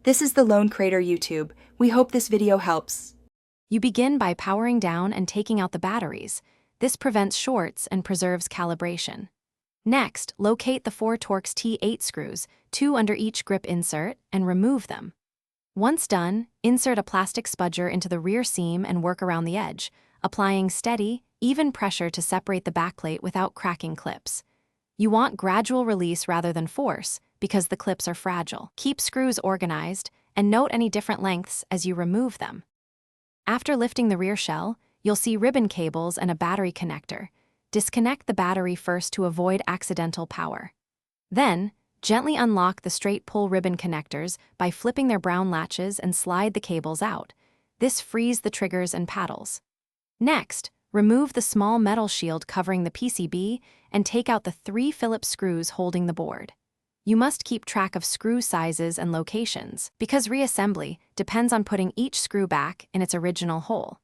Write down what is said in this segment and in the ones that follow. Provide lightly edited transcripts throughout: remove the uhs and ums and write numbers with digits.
This is the Lone Crater YouTube. We hope this video helps. You begin by powering down and taking out the batteries. This prevents shorts and preserves calibration. Next, locate the 4 Torx T8 screws, 2 under each grip insert, and remove them. Once done, insert a plastic spudger into the rear seam and work around the edge, applying steady, even pressure to separate the backplate without cracking clips. You want gradual release rather than force, because the clips are fragile. Keep screws organized, and note any different lengths as you remove them. After lifting the rear shell, you'll see ribbon cables and a battery connector. Disconnect the battery first to avoid accidental power. Then, gently unlock the straight pull ribbon connectors by flipping their brown latches and slide the cables out. This frees the triggers and paddles. Next, remove the small metal shield covering the PCB and take out the 3 Phillips screws holding the board. You must keep track of screw sizes and locations, because reassembly depends on putting each screw back in its original hole.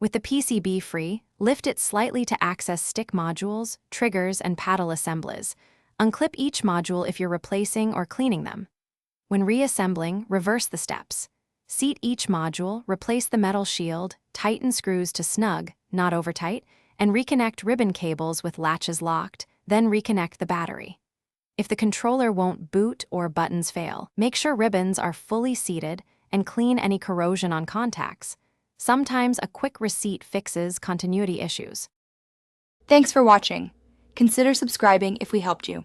With the PCB free, lift it slightly to access stick modules, triggers, and paddle assemblies. Unclip each module if you're replacing or cleaning them. When reassembling, reverse the steps. Seat each module, replace the metal shield, tighten screws to snug, not over tight, and reconnect ribbon cables with latches locked, then reconnect the battery. If the controller won't boot or buttons fail, make sure ribbons are fully seated and clean any corrosion on contacts. Sometimes a quick receipt fixes continuity issues. Thanks for watching. Consider subscribing if we helped you.